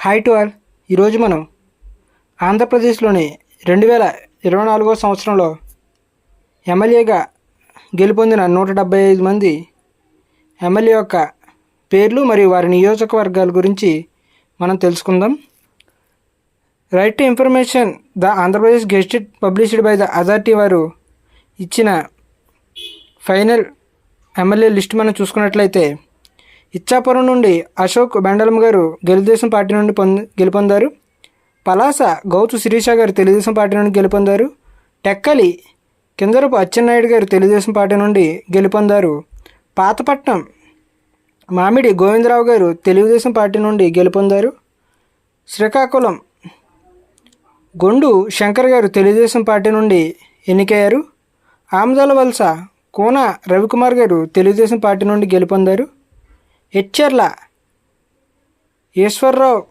Hi to all. ఈరోజు మనం ఆంధ్రప్రదేశ్లోని 2024 సంవత్సరంలో ఎమ్మెల్యేగా గెలుపొందిన 175 మంది ఎమ్మెల్యే యొక్క పేర్లు మరియు వారి నియోజకవర్గాల గురించి మనం తెలుసుకుందాం. Right to information the Andhra Pradesh gazetted published by the authority వారు ఇచ్చిన ఫైనల్ ఎమ్మెల్యే లిస్ట్ మనం చూసుకున్నట్లయితే ఇచ్చాపురం నుండి అశోక్ బెండలం గారు తెలుగుదేశం పార్టీ నుండి గెలుపొందారు. పలాస గౌతు శిరీష గారు తెలుగుదేశం పార్టీ నుండి గెలుపొందారు. టెక్కలి కింజరపు అచ్చెన్నాయుడు గారు తెలుగుదేశం పార్టీ నుండి గెలుపొందారు. పాతపట్నం మామిడి గోవిందరావు గారు తెలుగుదేశం పార్టీ నుండి గెలుపొందారు. శ్రీకాకుళం గొండు శంకర్ గారు తెలుగుదేశం పార్టీ నుండి ఎన్నికయ్యారు. ఆమదాల వలస కోన రవికుమార్ గారు తెలుగుదేశం పార్టీ నుండి గెలుపొందారు. హెచ్చెర్ల ఈశ్వర్రావు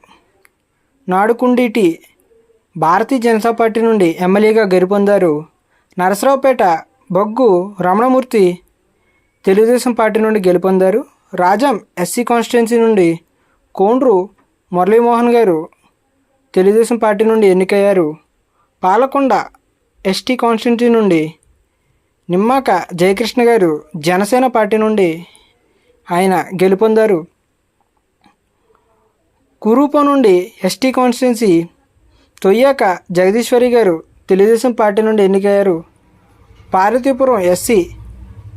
నాడుకుండీటి భారతీయ జనతా పార్టీ నుండి ఎమ్మెల్యేగా గెలుపొందారు. నరసరావుపేట బొగ్గు రమణమూర్తి తెలుగుదేశం పార్టీ నుండి గెలుపొందారు. రాజం ఎస్సీ కాన్స్టిట్యున్సీ నుండి కోండ్రు మురళీమోహన్ గారు తెలుగుదేశం పార్టీ నుండి ఎన్నికయ్యారు. పాలకొండ ఎస్టీ కాన్స్టిట్యున్సీ నుండి నిమ్మాక జయకృష్ణ గారు జనసేన పార్టీ నుండి ఆయన గెలుపొందారు. కురూపం నుండి ఎస్టీ కాన్స్టిట్యున్సీ తొయ్యాక జగదీశ్వరి గారు తెలుగుదేశం పార్టీ నుండి ఎన్నికయ్యారు. పార్వతీపురం ఎస్సీ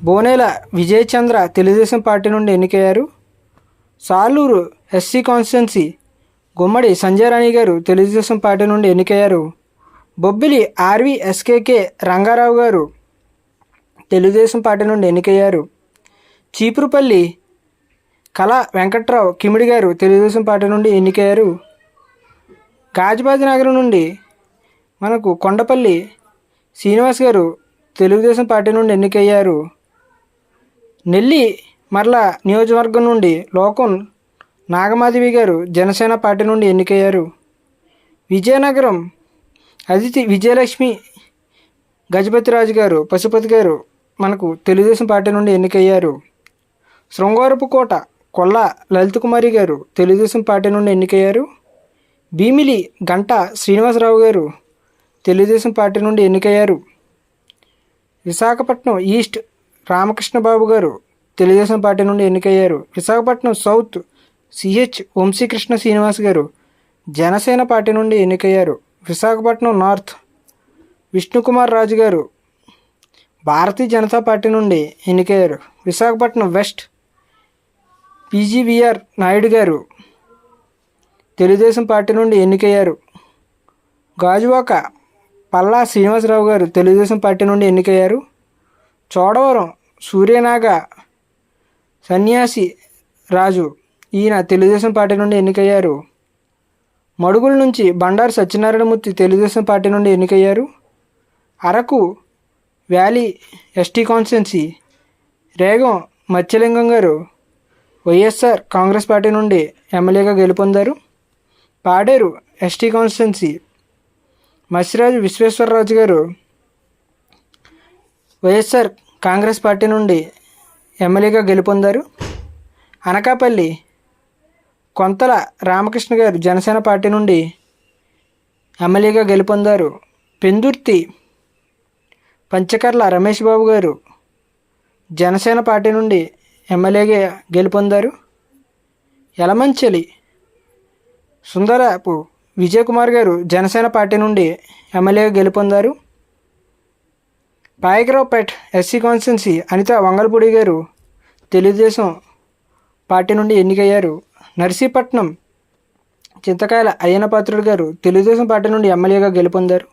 బోనేల విజయచంద్ర తెలుగుదేశం పార్టీ నుండి ఎన్నికయ్యారు. సాలూరు ఎస్సీ కాన్స్టిట్యున్సీ గుమ్మడి సంజయరాణి గారు తెలుగుదేశం పార్టీ నుండి ఎన్నికయ్యారు. బొబ్బిలి ఆర్వీఎస్కేకే రంగారావు గారు తెలుగుదేశం పార్టీ నుండి ఎన్నికయ్యారు. చీపురుపల్లి కళా వెంకట్రావు కిమిడి గారు తెలుగుదేశం పార్టీ నుండి ఎన్నికయ్యారు. గాజుబాజి నగరం నుండి మనకు కొండపల్లి శ్రీనివాస్ గారు తెలుగుదేశం పార్టీ నుండి ఎన్నికయ్యారు. నెల్లి మర్ల నియోజకవర్గం నుండి లోకం నాగమాధవి గారు జనసేన పార్టీ నుండి ఎన్నికయ్యారు. విజయనగరం అదితి విజయలక్ష్మి గజపతిరాజు గారు పశుపతి గారు మనకు తెలుగుదేశం పార్టీ నుండి ఎన్నికయ్యారు. శృంగారపుకోట కొల్ల లలిత కుమారి గారు తెలుగుదేశం పార్టీ నుండి ఎన్నికయ్యారు. భీమిలి గంట శ్రీనివాసరావు గారు తెలుగుదేశం పార్టీ నుండి ఎన్నికయ్యారు. విశాఖపట్నం ఈస్ట్ రామకృష్ణబాబు గారు తెలుగుదేశం పార్టీ నుండి ఎన్నికయ్యారు. విశాఖపట్నం సౌత్ సిహెచ్ వంశీకృష్ణ శ్రీనివాస్ గారు జనసేన పార్టీ నుండి ఎన్నికయ్యారు. విశాఖపట్నం నార్త్ విష్ణుకుమార్ రాజు గారు భారతీయ జనతా పార్టీ నుండి ఎన్నికయ్యారు. విశాఖపట్నం వెస్ట్ పీజీవీఆర్ నాయుడు గారు తెలుగుదేశం పార్టీ నుండి ఎన్నికయ్యారు. గాజువాక పల్లా శ్రీనివాసరావు గారు తెలుగుదేశం పార్టీ నుండి ఎన్నికయ్యారు. చోడవరం సూర్యనాగ సన్యాసి రాజు ఈయన తెలుగుదేశం పార్టీ నుండి ఎన్నికయ్యారు. మడుగుల నుంచి బండారు సత్యనారాయణమూర్తి తెలుగుదేశం పార్టీ నుండి ఎన్నికయ్యారు. Araku valley ST constituency Regam Matsyalingam గారు వైఎస్ఆర్ కాంగ్రెస్ పార్టీ నుండి ఎమ్మెల్యేగా గెలుపొందారు. పాడేరు ఎస్టీ కాన్స్టిట్యున్సీ మసిరాజు విశ్వేశ్వరరాజు గారు వైఎస్ఆర్ కాంగ్రెస్ పార్టీ నుండి ఎమ్మెల్యేగా గెలుపొందారు. అనకాపల్లి కొంతల రామకృష్ణ గారు జనసేన పార్టీ నుండి ఎమ్మెల్యేగా గెలుపొందారు. పెందుర్తి పంచకర్ల రమేష్ బాబు గారు జనసేన పార్టీ నుండి ఎమ్మెల్యేగా గెలుపొందారు. యలమంచిలి సుందరపు విజయకుమార్ గారు జనసేన పార్టీ నుండి ఎమ్మెల్యేగా గెలుపొందారు. పాయకరావుపేట్ ఎస్సీ కాన్స్టిట్యున్సీ అనిత వంగలపూడి గారు తెలుగుదేశం పార్టీ నుండి ఎన్నికయ్యారు. నర్సీపట్నం చింతకాయల అయ్యనపాత్రుడు గారు తెలుగుదేశం పార్టీ నుండి ఎమ్మెల్యేగా గెలుపొందారు.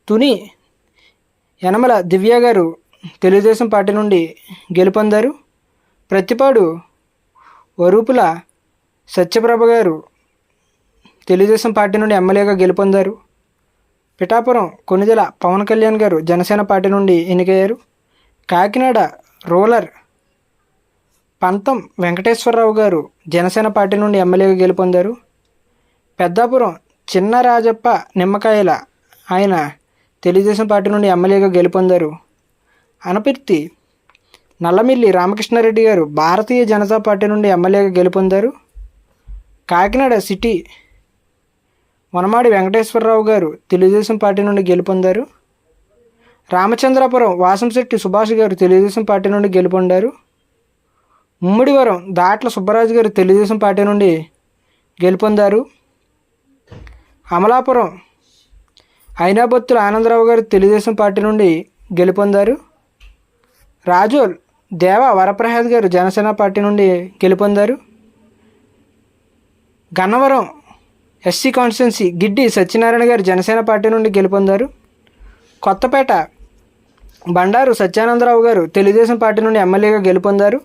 తుని యనమల దివ్య గారు తెలుగుదేశం పార్టీ నుండి గెలుపొందారు. ప్రతిపాడు వరూపుల సత్యప్రభ గారు తెలుగుదేశం పార్టీ నుండి ఎమ్మెల్యేగా గెలుపొందారు. పిఠాపురం కొనిదెల పవన్ కళ్యాణ్ గారు జనసేన పార్టీ నుండి ఎన్నికయ్యారు. కాకినాడ రూరల్ పంతం వెంకటేశ్వరరావు గారు జనసేన పార్టీ నుండి ఎమ్మెల్యేగా గెలుపొందారు. పెద్దాపురం చిన్నరాజప్ప నిమ్మకాయల ఆయన తెలుగుదేశం పార్టీ నుండి ఎమ్మెల్యేగా గెలుపొందారు. అనపర్తి నల్లమిల్లి రామకృష్ణారెడ్డి గారు భారతీయ జనతా పార్టీ నుండి ఎమ్మెల్యేగా గెలుపొందారు. కాకినాడ సిటీ వనమాడి వెంకటేశ్వరరావు గారు తెలుగుదేశం పార్టీ నుండి గెలుపొందారు. రామచంద్రాపురం వాసంశెట్టి సుభాష్ గారు తెలుగుదేశం పార్టీ నుండి గెలుపొందారు. ముమ్మిడివరం దాట్ల సుబ్బరాజు గారు తెలుగుదేశం పార్టీ నుండి గెలుపొందారు. అమలాపురం అయినాబొత్తుల ఆనందరావు గారు తెలుగుదేశం పార్టీ నుండి గెలుపొందారు. రాజోల్ దేవ వరప్రసాద్ గారు జనసేన పార్టీ నుండి గెలుపొందారు. గన్నవరం ఎస్సీ కాన్స్టిట్యున్సీ గిడ్డి సత్యనారాయణ గారు జనసేన పార్టీ నుండి గెలుపొందారు. కొత్తపేట బండారు సత్యానందరావు గారు తెలుగుదేశం పార్టీ నుండి ఎమ్మెల్యేగా గెలుపొందారు.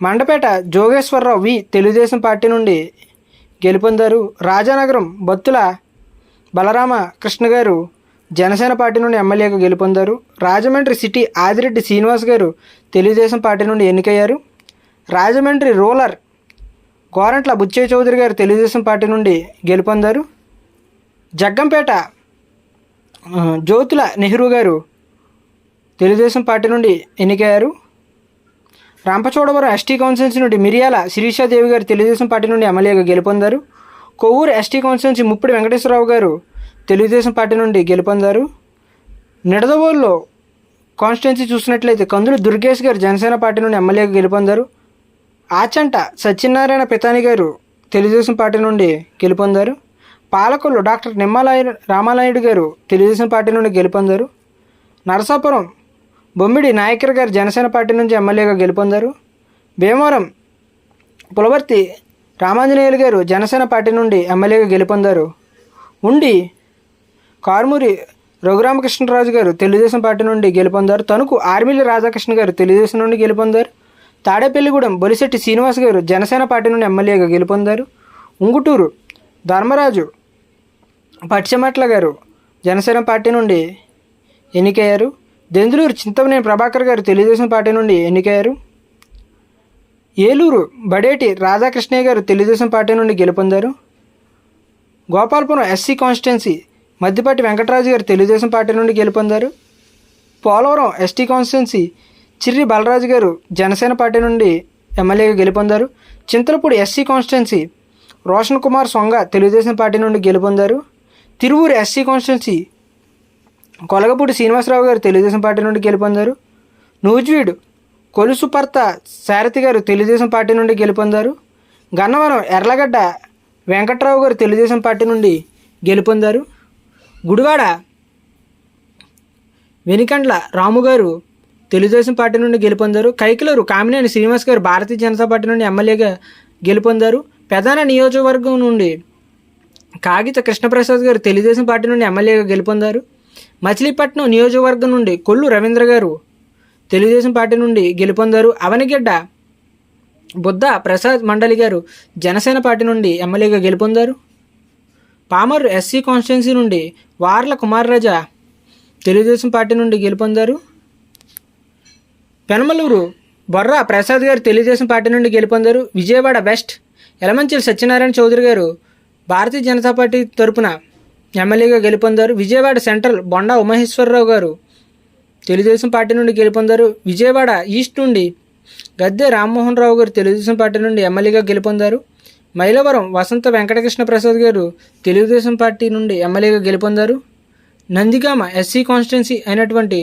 మండపేట జోగేశ్వరరావు తెలుగుదేశం పార్టీ నుండి గెలుపొందారు. రాజానగరం బత్తుల బలరామ కృష్ణ గారు జనసేన పార్టీ నుండి ఎమ్మెల్యేగా గెలుపొందారు. రాజమండ్రి సిటీ ఆదిరెడ్డి శ్రీనివాస్ గారు తెలుగుదేశం పార్టీ నుండి ఎన్నికయ్యారు. రాజమండ్రి రూరల్ గోరంట్ల బుచ్చయ్య చౌదరి గారు తెలుగుదేశం పార్టీ నుండి గెలుపొందారు. జగ్గంపేట జ్యోతుల నెహ్రూ గారు తెలుగుదేశం పార్టీ నుండి ఎన్నికయ్యారు. రంపచోడవరం ఎస్టీ కాన్స్టిట్యున్సీ నుండి మిరియాల శిరీషాదేవి గారు తెలుగుదేశం పార్టీ నుండి ఎమ్మెల్యేగా గెలుపొందారు. కొవ్వూరు ఎస్టీ కాన్స్టిట్యున్సీ ముప్పిడి వెంకటేశ్వరరావు గారు తెలుగుదేశం పార్టీ నుండి గెలుపొందారు. నిడదవోలులో కాన్స్టిట్యున్సీ చూసినట్లయితే కందులు దుర్గేష్ గారు జనసేన పార్టీ నుండి ఎమ్మెల్యేగా గెలుపొందారు. ఆచంట సత్యనారాయణ పితాని గారు తెలుగుదేశం పార్టీ నుండి గెలుపొందారు. పాలకొల్లు డాక్టర్ నిమ్మల రామానాయుడు గారు తెలుగుదేశం పార్టీ నుండి గెలుపొందారు. నరసాపురం బొమ్మిడి నాయకర్ గారు జనసేన పార్టీ నుంచి ఎమ్మెల్యేగా గెలుపొందారు. భీమవరం పులవర్తి రామాంజనేయులు గారు జనసేన పార్టీ నుండి ఎమ్మెల్యేగా గెలుపొందారు. ఉండి కారుమూరి రఘురామకృష్ణరాజు గారు తెలుగుదేశం పార్టీ నుండి గెలుపొందారు. తణుకు ఆర్మిల్లి రాధాకృష్ణ గారు తెలుగుదేశం నుండి గెలుపొందారు. తాడేపల్లిగూడెం బొలిశెట్టి శ్రీనివాస్ గారు జనసేన పార్టీ నుండి ఎమ్మెల్యేగా గెలుపొందారు. ఉంగుటూరు ధర్మరాజు పచ్చిమట్ల గారు జనసేన పార్టీ నుండి ఎన్నికయ్యారు. దెందులూరు చింతమనేని ప్రభాకర్ గారు తెలుగుదేశం పార్టీ నుండి ఎన్నికయ్యారు. ఏలూరు బడేటి రాధాకృష్ణయ్య గారు తెలుగుదేశం పార్టీ నుండి గెలుపొందారు. గోపాలపురం ఎస్సీ కాన్స్టిట్యున్సీ మద్దిపాటి వెంకటరాజు గారు తెలుగుదేశం పార్టీ నుండి గెలుపొందారు. పోలవరం ఎస్టీ కాన్స్టిట్యున్సీ చిర్రి బలరాజు గారు జనసేన పార్టీ నుండి ఎమ్మెల్యేగా గెలుపొందారు. చింతలపూడి ఎస్సీ కాన్స్టిట్యున్సీ రోషన్ కుమార్ సొంగ తెలుగుదేశం పార్టీ నుండి గెలుపొందారు. తిరువూరు ఎస్సీ కాన్స్టిట్యున్సీ కొలగపూడి శ్రీనివాసరావు గారు తెలుగుదేశం పార్టీ నుండి గెలుపొందారు. నూజివీడు కొలుసుపర్త సారథి గారు తెలుగుదేశం పార్టీ నుండి గెలుపొందారు. గన్నవరం ఎర్లగడ్డ వెంకట్రావు గారు తెలుగుదేశం పార్టీ నుండి గెలుపొందారు. గుడివాడ వెనికండ్ల రాము గారు తెలుగుదేశం పార్టీ నుండి గెలుపొందారు. కైకలూరు కామినేని శ్రీనివాస్ గారు భారతీయ జనతా పార్టీ నుండి ఎమ్మెల్యేగా గెలుపొందారు. ప్రధాన నియోజకవర్గం నుండి కాగిత కృష్ణప్రసాద్ గారు తెలుగుదేశం పార్టీ నుండి ఎమ్మెల్యేగా గెలుపొందారు. మచిలీపట్నం నియోజకవర్గం నుండి కొల్లు రవీంద్ర గారు తెలుగుదేశం పార్టీ నుండి గెలుపొందారు. అవనిగడ్డ బుద్ధ ప్రసాద్ మండలి గారు జనసేన పార్టీ నుండి ఎమ్మెల్యేగా గెలుపొందారు. పామర్రు ఎస్సీ కాన్స్టిట్యున్సీ నుండి వార్ల కుమార్ రాజా తెలుగుదేశం పార్టీ నుండి గెలుపొందారు. పెనమలూరు బొర్రా ప్రసాద్ గారు తెలుగుదేశం పార్టీ నుండి గెలుపొందారు. విజయవాడ వెస్ట్ యలమంచిలి సత్యనారాయణ చౌదరి గారు భారతీయ జనతా పార్టీ తరపున ఎమ్మెల్యేగా గెలుపొందారు. విజయవాడ సెంట్రల్ బొండా ఉమహేశ్వరరావు గారు తెలుగుదేశం పార్టీ నుండి గెలుపొందారు. విజయవాడ ఈస్ట్ నుండి గద్దె రామ్మోహన్ రావు గారు తెలుగుదేశం పార్టీ నుండి ఎమ్మెల్యేగా గెలుపొందారు. మైలవరం వసంత వెంకటకృష్ణ ప్రసాద్ గారు తెలుగుదేశం పార్టీ నుండి ఎమ్మెల్యేగా గెలుపొందారు. నందిగామ ఎస్సీ కాన్స్టిట్యున్సీ అయినటువంటి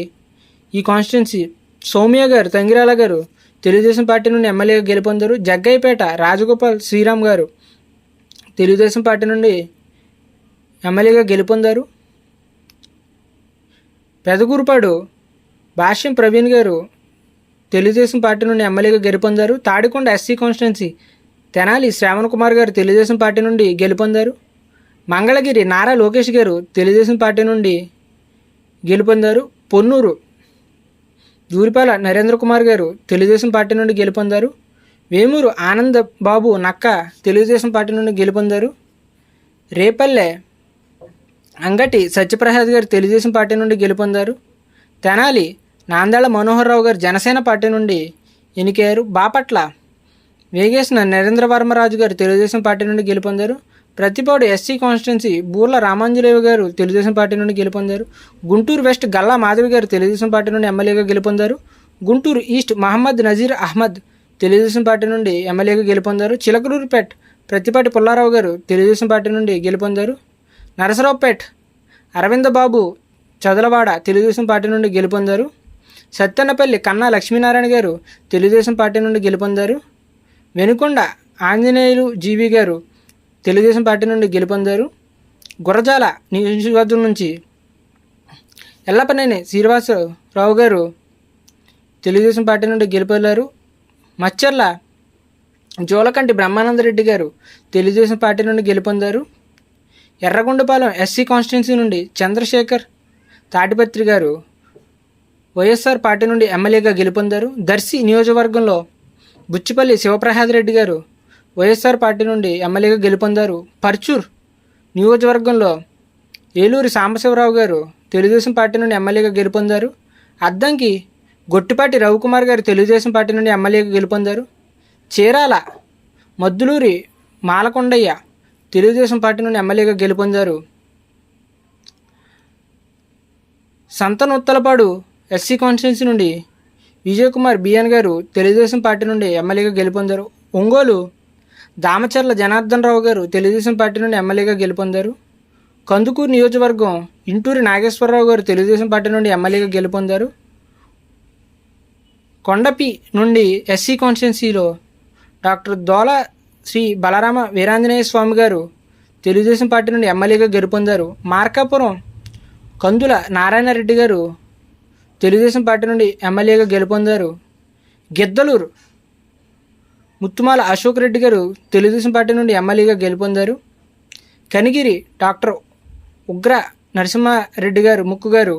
ఈ కాన్స్టిట్యున్సీ సౌమ్య గారు తంగిరాల గారు తెలుగుదేశం పార్టీ నుండి ఎమ్మెల్యేగా గెలుపొందారు. జగ్గైపేట రాజగోపాల్ శ్రీరామ్ గారు తెలుగుదేశం పార్టీ నుండి ఎమ్మెల్యేగా గెలుపొందారు. పెదకూరుపాడు భాష్యం ప్రవీణ్ గారు తెలుగుదేశం పార్టీ నుండి ఎమ్మెల్యేగా గెలుపొందారు. తాడికొండ ఎస్సీ కాన్స్టిట్యున్సీ తెనాలి శ్రావణ్ కుమార్ గారు తెలుగుదేశం పార్టీ నుండి గెలుపొందారు. మంగళగిరి నారా లోకేష్ గారు తెలుగుదేశం పార్టీ నుండి గెలుపొందారు. పొన్నూరు దూరిపాల నరేంద్ర కుమార్ గారు తెలుగుదేశం పార్టీ నుండి గెలుపొందారు. వేమూరు ఆనంద్ బాబు నక్క తెలుగుదేశం పార్టీ నుండి గెలుపొందారు. రేపల్లె అంగటి సత్యప్రసాద్ గారు తెలుగుదేశం పార్టీ నుండి గెలుపొందారు. తెనాలి నాందాళ మనోహర్ రావు గారు జనసేన పార్టీ నుండి ఎన్నికయ్యారు. బాపట్ల వేగేసిన నరేంద్ర వర్మరాజు గారు తెలుగుదేశం పార్టీ నుండి గెలుపొందారు. ప్రతిపాడు ఎస్సీ కాన్స్టిట్యున్సీ బూర్ల రామాంజనేయ గారు తెలుగుదేశం పార్టీ నుండి గెలుపొందారు. గుంటూరు వెస్ట్ గల్లా మాధవి గారు తెలుగుదేశం పార్టీ నుండి ఎమ్మెల్యేగా గెలుపొందారు. గుంటూరు ఈస్ట్ మహమ్మద్ నజీర్ అహ్మద్ తెలుగుదేశం పార్టీ నుండి ఎమ్మెల్యేగా గెలుపొందారు. చిలకలూరుపేట్ ప్రతిపాటి పుల్లారావు గారు తెలుగుదేశం పార్టీ నుండి గెలుపొందారు. నరసరావుపేట్ అరవిందబాబు చదలవాడ తెలుగుదేశం పార్టీ నుండి గెలుపొందారు. సత్తెనపల్లి కన్నా లక్ష్మీనారాయణ గారు తెలుగుదేశం పార్టీ నుండి గెలుపొందారు. వెనుకొండ ఆంజనేయులు జీవి గారు తెలుగుదేశం పార్టీ నుండి గెలుపొందారు. గురజాల నియోజకవర్గం నుంచి ఎల్లపనేని శ్రీనివాసరావు గారు తెలుగుదేశం పార్టీ నుండి గెలుపొందారు. మచ్చర్ల జోలకంటి బ్రహ్మానందరెడ్డి గారు తెలుగుదేశం పార్టీ నుండి గెలుపొందారు. ఎర్రగొండపాలెం ఎస్సీ కాన్స్టిట్యున్సీ నుండి చంద్రశేఖర్ తాటిపత్రి గారు వైఎస్ఆర్ పార్టీ నుండి ఎమ్మెల్యేగా గెలుపొందారు. దర్శి నియోజకవర్గంలో బుచ్చిపల్లి శివప్రసాద్ రెడ్డి గారు వైఎస్ఆర్ పార్టీ నుండి ఎమ్మెల్యేగా గెలుపొందారు. పర్చూర్ నియోజకవర్గంలో ఏలూరి సాంబశివరావు గారు తెలుగుదేశం పార్టీ నుండి ఎమ్మెల్యేగా గెలుపొందారు. అద్దంకి గొట్టిపాటి రవికుమార్ గారు తెలుగుదేశం పార్టీ నుండి ఎమ్మెల్యేగా గెలుపొందారు. చీరాల మద్దులూరి మాలకొండయ్య తెలుగుదేశం పార్టీ నుండి ఎమ్మెల్యేగా గెలుపొందారు. సంతనూత్తలపాడు ఎస్సీ కాన్స్టిట్యున్సీ నుండి విజయకుమార్ బిఎన్ గారు తెలుగుదేశం పార్టీ నుండి ఎమ్మెల్యేగా గెలుపొందారు. ఒంగోలు దామచర్ల జనార్దన్ రావు గారు తెలుగుదేశం పార్టీ నుండి ఎమ్మెల్యేగా గెలుపొందారు. కందుకూరు నియోజకవర్గం ఇంటూరి నాగేశ్వరరావు గారు తెలుగుదేశం పార్టీ నుండి ఎమ్మెల్యేగా గెలుపొందారు. కొండపి నుండి ఎస్సీ కాన్స్టిట్యున్సీలో డాక్టర్ దోల శ్రీ బలరామ వీరాంజనేయ స్వామి గారు తెలుగుదేశం పార్టీ నుండి ఎమ్మెల్యేగా గెలుపొందారు. మార్కాపురం కందుల నారాయణరెడ్డి గారు తెలుగుదేశం పార్టీ నుండి ఎమ్మెల్యేగా గెలుపొందారు. గిద్దలూరు ముత్తుమాల అశోక్ రెడ్డి గారు తెలుగుదేశం పార్టీ నుండి ఎమ్మెల్యేగా గెలుపొందారు. కనిగిరి డాక్టర్ ఉగ్ర నరసింహారెడ్డి గారు ముక్కు గారు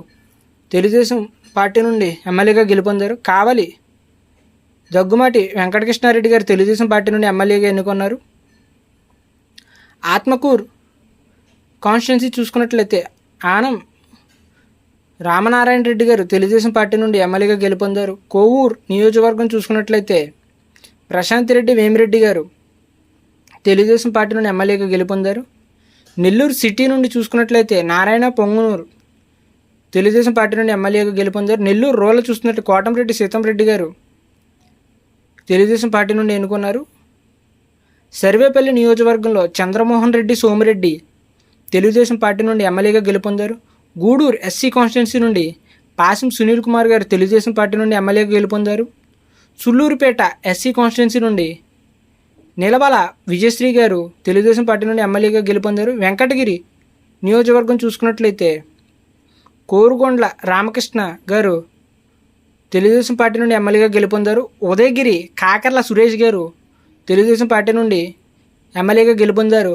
తెలుగుదేశం పార్టీ నుండి ఎమ్మెల్యేగా గెలుపొందారు. కావలి దగ్గుమాటి వెంకటకృష్ణారెడ్డి గారు తెలుగుదేశం పార్టీ నుండి ఎమ్మెల్యేగా ఎన్నుకున్నారు. ఆత్మకూరు కాన్స్టిట్యున్సీ చూసుకున్నట్లయితే ఆనం రామనారాయణ రెడ్డి గారు తెలుగుదేశం పార్టీ నుండి ఎమ్మెల్యేగా గెలుపొందారు. కోవూరు నియోజకవర్గం చూసుకున్నట్లయితే ప్రశాంత్ రెడ్డి వేమిరెడ్డి గారు తెలుగుదేశం పార్టీ నుండి ఎమ్మెల్యేగా గెలుపొందారు. నెల్లూరు సిటీ నుండి చూసుకున్నట్లయితే నారాయణ పొంగునూరు తెలుగుదేశం పార్టీ నుండి ఎమ్మెల్యేగా గెలుపొందారు. నెల్లూరు రూరల్ చూస్తున్నట్టు కోటంరెడ్డి సీతంరెడ్డి గారు తెలుగుదేశం పార్టీ నుండి ఎన్నుకున్నారు. సర్వేపల్లి నియోజకవర్గంలో చంద్రమోహన్ రెడ్డి సోమిరెడ్డి తెలుగుదేశం పార్టీ నుండి ఎమ్మెల్యేగా గెలుపొందారు. గూడూరు ఎస్సీ కాన్స్టిట్యున్సీ నుండి పాసిం సునీల్ కుమార్ గారు తెలుగుదేశం పార్టీ నుండి ఎమ్మెల్యేగా గెలుపొందారు. సుల్లూరుపేట ఎస్సీ కాన్స్టిట్యున్సీ నుండి నిలబల విజయశ్రీ గారు తెలుగుదేశం పార్టీ నుండి ఎమ్మెల్యేగా గెలుపొందారు. వెంకటగిరి నియోజకవర్గం చూసుకున్నట్లయితే కోరుగొండ్ల రామకృష్ణ గారు తెలుగుదేశం పార్టీ నుండి ఎమ్మెల్యేగా గెలుపొందారు. ఉదయగిరి కాకర్ల సురేష్ గారు తెలుగుదేశం పార్టీ నుండి ఎమ్మెల్యేగా గెలుపొందారు.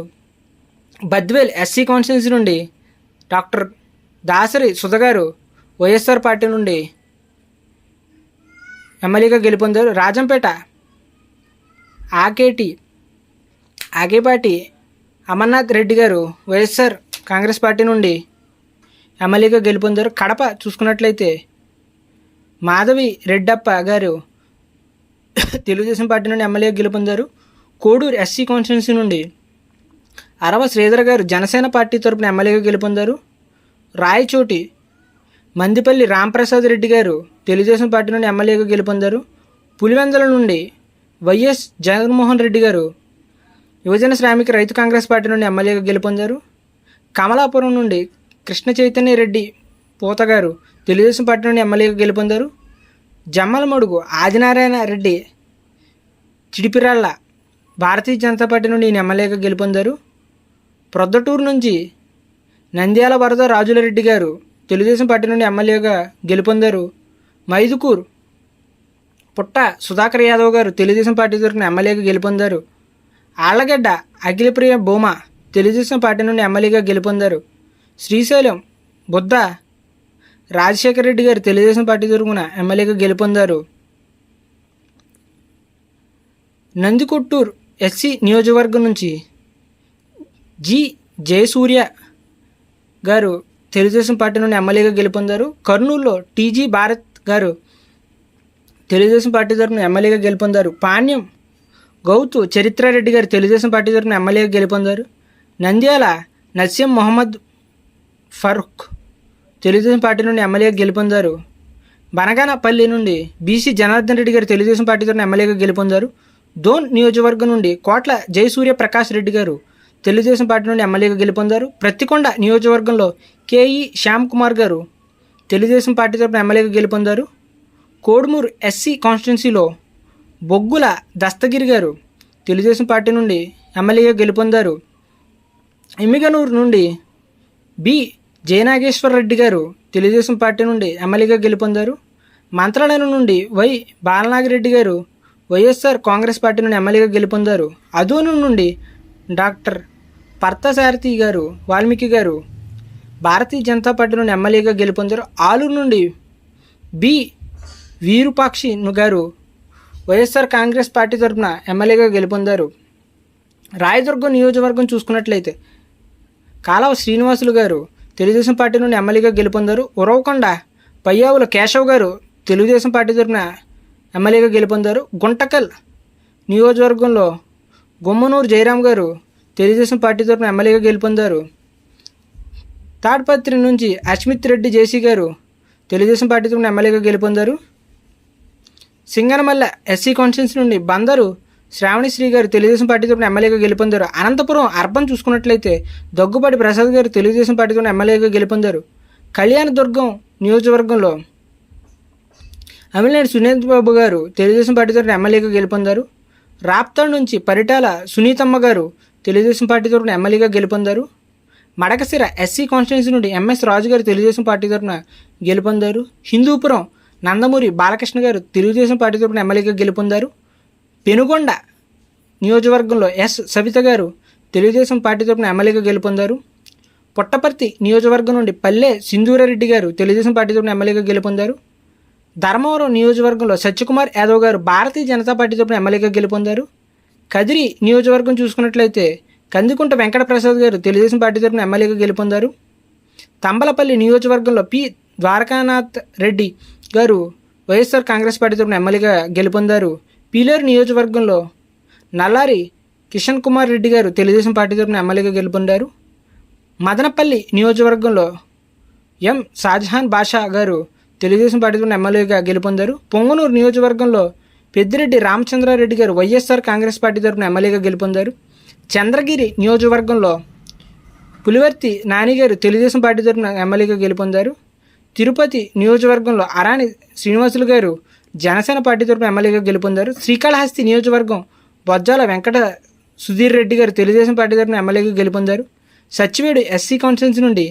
బద్వేల్ ఎస్సీ కాన్స్టిట్యున్సీ నుండి డాక్టర్ దాసరి సుధగారు వైఎస్ఆర్ పార్టీ నుండి ఎమ్మెల్యేగా గెలుపొందారు. రాజంపేట ఆకేపాటి అమర్నాథ్ రెడ్డి గారు వైఎస్ఆర్ కాంగ్రెస్ పార్టీ నుండి ఎమ్మెల్యేగా గెలుపొందారు. కడప చూసుకున్నట్లయితే మాధవి రెడ్డప్ప గారు తెలుగుదేశం పార్టీ నుండి ఎమ్మెల్యేగా గెలుపొందారు. కోడూరు ఎస్సీ కాన్స్టిట్యున్సీ నుండి అరవ శ్రీధర్ గారు జనసేన పార్టీ తరపున ఎమ్మెల్యేగా గెలుపొందారు. రాయచోటి మందిపల్లి రాంప్రసాద్ రెడ్డి గారు తెలుగుదేశం పార్టీ నుండి ఎమ్మెల్యేగా గెలుపొందారు. పులివెందుల నుండి వైఎస్ జగన్మోహన్ రెడ్డి గారు యువజన శ్రామిక రైతు కాంగ్రెస్ పార్టీ నుండి ఎమ్మెల్యేగా గెలుపొందారు. కమలాపురం నుండి కృష్ణ చైతన్య రెడ్డి పోత గారు తెలుగుదేశం పార్టీ నుండి ఎమ్మెల్యేగా గెలుపొందారు. జమ్మలమడుగు ఆదినారాయణ రెడ్డి చిడిపిరాళ్ళ భారతీయ జనతా పార్టీ నుండి ఈయన ఎమ్మెల్యేగా గెలుపొందారు. ప్రొద్దటూరు నుంచి నంద్యాల వరద రాజులరెడ్డి గారు తెలుగుదేశం పార్టీ నుండి ఎమ్మెల్యేగా గెలుపొందారు. మైదుకూరు పుట్ట సుధాకర్ యాదవ్ గారు తెలుగుదేశం పార్టీ తరఫున ఎమ్మెల్యేగా గెలుపొందారు. ఆళ్లగడ్డ అఖిలప్రియ బొమ్మ తెలుగుదేశం పార్టీ నుండి ఎమ్మెల్యేగా గెలుపొందారు. శ్రీశైలం బుద్ధ రాజశేఖర రెడ్డి గారు తెలుగుదేశం పార్టీ తరఫున ఎమ్మెల్యేగా గెలుపొందారు. నందికొట్టూరు ఎస్సీ నియోజకవర్గం నుంచి జి జయసూర్య గారు తెలుగుదేశం పార్టీ నుండి ఎమ్మెల్యేగా గెలుపొందారు. కర్నూలులో టీజీ భారత్ గారు తెలుగుదేశం పార్టీ తరఫున ఎమ్మెల్యేగా గెలుపొందారు. పాణ్యం గౌతు చరిత్రారెడ్డి గారు తెలుగుదేశం పార్టీ తరఫున ఎమ్మెల్యేగా గెలుపొందారు. నంద్యాల నసీం మొహమ్మద్ ఫరూక్ తెలుగుదేశం పార్టీ నుండి ఎమ్మెల్యేగా గెలుపొందారు. బనగానపల్లి నుండి బీసీ జనార్దన్ రెడ్డి గారు తెలుగుదేశం పార్టీ తరఫున ఎమ్మెల్యేగా గెలుపొందారు. దోన్ నియోజకవర్గం నుండి కోట్ల జయసూర్య ప్రకాష్ రెడ్డి గారు తెలుగుదేశం పార్టీ నుండి ఎమ్మెల్యేగా గెలుపొందారు. ప్రత్తికొండ నియోజకవర్గంలో కేఈ శ్యామ్ కుమార్ గారు తెలుగుదేశం పార్టీ తరపున ఎమ్మెల్యేగా గెలుపొందారు. కోడుమూరు ఎస్సీ కాన్స్టిట్యున్సీలో బొగ్గుల దస్తగిరి గారు తెలుగుదేశం పార్టీ నుండి ఎమ్మెల్యేగా గెలుపొందారు. ఎమ్మిగనూరు నుండి బి జయనాగేశ్వర రెడ్డి గారు తెలుగుదేశం పార్టీ నుండి ఎమ్మెల్యేగా గెలుపొందారు. మంత్రాలయం నుండి వై బాలనాగిరెడ్డి గారు వైఎస్ఆర్ కాంగ్రెస్ పార్టీ నుండి ఎమ్మెల్యేగా గెలుపొందారు. అదోను నుండి డాక్టర్ పార్థసారథి గారు వాల్మీకి గారు భారతీయ జనతా పార్టీ నుండి ఎమ్మెల్యేగా గెలుపొందారు. ఆలూరు నుండి బి వీరుపాక్షి గారు వైఎస్ఆర్ కాంగ్రెస్ పార్టీ తరఫున ఎమ్మెల్యేగా గెలుపొందారు. రాయదుర్గం నియోజకవర్గం చూసుకున్నట్లయితే కాలవ శ్రీనివాసులు గారు తెలుగుదేశం పార్టీ నుండి ఎమ్మెల్యేగా గెలుపొందారు. ఉరవకొండ పయ్యావుల కేశవ్ గారు తెలుగుదేశం పార్టీ తరఫున ఎమ్మెల్యేగా గెలుపొందారు. గుంటకల్ నియోజకవర్గంలో గుమ్మనూరు జయరాం గారు తెలుగుదేశం పార్టీ తరఫున ఎమ్మెల్యేగా గెలుపొందారు. తాడ్పత్రి నుంచి అస్మిత్ రెడ్డి జేసీ గారు తెలుగుదేశం పార్టీ తరఫున ఎమ్మెల్యేగా గెలుపొందారు. సింగనమల్ల ఎస్సీ కాన్స్టిట్యున్సీ నుండి బందరు శ్రావణిశ్రీ గారు తెలుగుదేశం పార్టీ తరఫున ఎమ్మెల్యేగా గెలుపొందారు. అనంతపురం అర్బన్ చూసుకున్నట్లయితే దగ్గుబాటి ప్రసాద్ గారు తెలుగుదేశం పార్టీ తరఫున ఎమ్మెల్యేగా గెలుపొందారు. కళ్యాణదుర్గం నియోజకవర్గంలో అమిలినేని సునీత్ బాబు గారు తెలుగుదేశం పార్టీ తరఫున ఎమ్మెల్యేగా గెలుపొందారు. రాప్తాడ్ నుంచి పరిటాల సునీతమ్మ గారు తెలుగుదేశం పార్టీ తరఫున ఎమ్మెల్యేగా గెలుపొందారు. మడకసిర ఎస్సీ కాన్స్టిట్యున్సీ నుండి ఎంఎస్ రాజు గారు తెలుగుదేశం పార్టీ తరఫున గెలుపొందారు. హిందూపురం నందమూరి బాలకృష్ణ గారు తెలుగుదేశం పార్టీ తరఫున ఎమ్మెల్యేగా గెలుపొందారు. పెనుగొండ నియోజకవర్గంలో ఎస్ సవిత గారు తెలుగుదేశం పార్టీ తరఫున ఎమ్మెల్యేగా గెలుపొందారు. పుట్టపర్తి నియోజకవర్గం నుండి పల్లె సింధూరారెడ్డి గారు తెలుగుదేశం పార్టీ తరఫున ఎమ్మెల్యేగా గెలుపొందారు. ధర్మవరం నియోజకవర్గంలో సత్యకుమార్ యాదవ్ గారు భారతీయ జనతా పార్టీ తరఫున ఎమ్మెల్యేగా గెలుపొందారు. కదిరి నియోజకవర్గం చూసుకున్నట్లయితే కందికుంట వెంకటప్రసాద్ గారు తెలుగుదేశం పార్టీ తరఫున ఎమ్మెల్యేగా గెలుపొందారు. తంబలపల్లి నియోజకవర్గంలో పి ద్వారకానాథ్ రెడ్డి గారు వైఎస్ఆర్ కాంగ్రెస్ పార్టీ తరఫున ఎమ్మెల్యేగా గెలుపొందారు. పీలేరు నియోజకవర్గంలో నల్లారి కిషన్ కుమార్ రెడ్డి గారు తెలుగుదేశం పార్టీ తరఫున ఎమ్మెల్యేగా గెలుపొందారు. మదనపల్లి నియోజకవర్గంలో ఎం షాజహాన్ బాషా గారు తెలుగుదేశం పార్టీ తరఫున ఎమ్మెల్యేగా గెలుపొందారు. పొంగనూరు నియోజకవర్గంలో పెద్దిరెడ్డి రామచంద్రారెడ్డి గారు వైఎస్ఆర్ కాంగ్రెస్ పార్టీ తరఫున ఎమ్మెల్యేగా గెలుపొందారు. చంద్రగిరి నియోజకవర్గంలో పులివర్తి నాని గారు తెలుగుదేశం పార్టీ తరఫున ఎమ్మెల్యేగా గెలుపొందారు. తిరుపతి నియోజకవర్గంలో అరాని శ్రీనివాసులు గారు జనసేన పార్టీ తరఫున ఎమ్మెల్యేగా గెలుపొందారు. శ్రీకాళహస్తి నియోజకవర్గం బొజ్జాల వెంకట సుధీర్ రెడ్డి గారు తెలుగుదేశం పార్టీ తరఫున ఎమ్మెల్యేగా గెలుపొందారు. సచ్చివేడు ఎస్సీ కాన్స్టిట్యున్సీ నుండి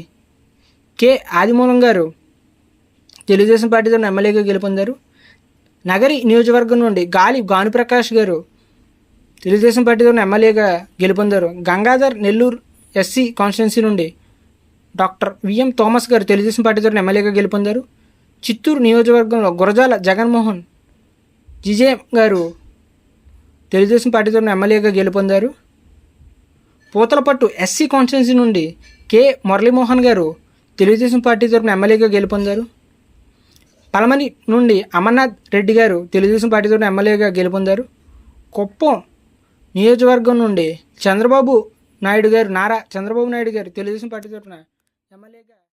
కె ఆదిమూలం గారు తెలుగుదేశం పార్టీ తరఫున ఎమ్మెల్యేగా గెలుపొందారు. నగరి నియోజకవర్గం నుండి గాలి భానుప్రకాష్ గారు తెలుగుదేశం పార్టీ తరఫున ఎమ్మెల్యేగా గెలుపొందారు. గంగాధర్ నెల్లూరు ఎస్సీ కాన్స్టిట్యున్సీ నుండి డాక్టర్ విఎం థామస్ గారు తెలుగుదేశం పార్టీ తరఫున ఎమ్మెల్యేగా గెలుపొందారు. చిత్తూరు నియోజకవర్గంలో గురజాల జగన్మోహన్ జిజే గారు తెలుగుదేశం పార్టీ తరఫున ఎమ్మెల్యేగా గెలుపొందారు. పూతలపట్టు ఎస్సీ కాన్స్టిట్యున్సీ నుండి కె మురళీమోహన్ గారు తెలుగుదేశం పార్టీ తరఫున ఎమ్మెల్యేగా గెలుపొందారు. పలమని నుండి అమర్నాథ్ రెడ్డి గారు తెలుగుదేశం పార్టీ తరఫున ఎమ్మెల్యేగా గెలుపొందారు. కుప్పం నియోజకవర్గం నుండి నారా చంద్రబాబు నాయుడు గారు తెలుగుదేశం పార్టీ తరఫున ఎమ్మెల్యేగా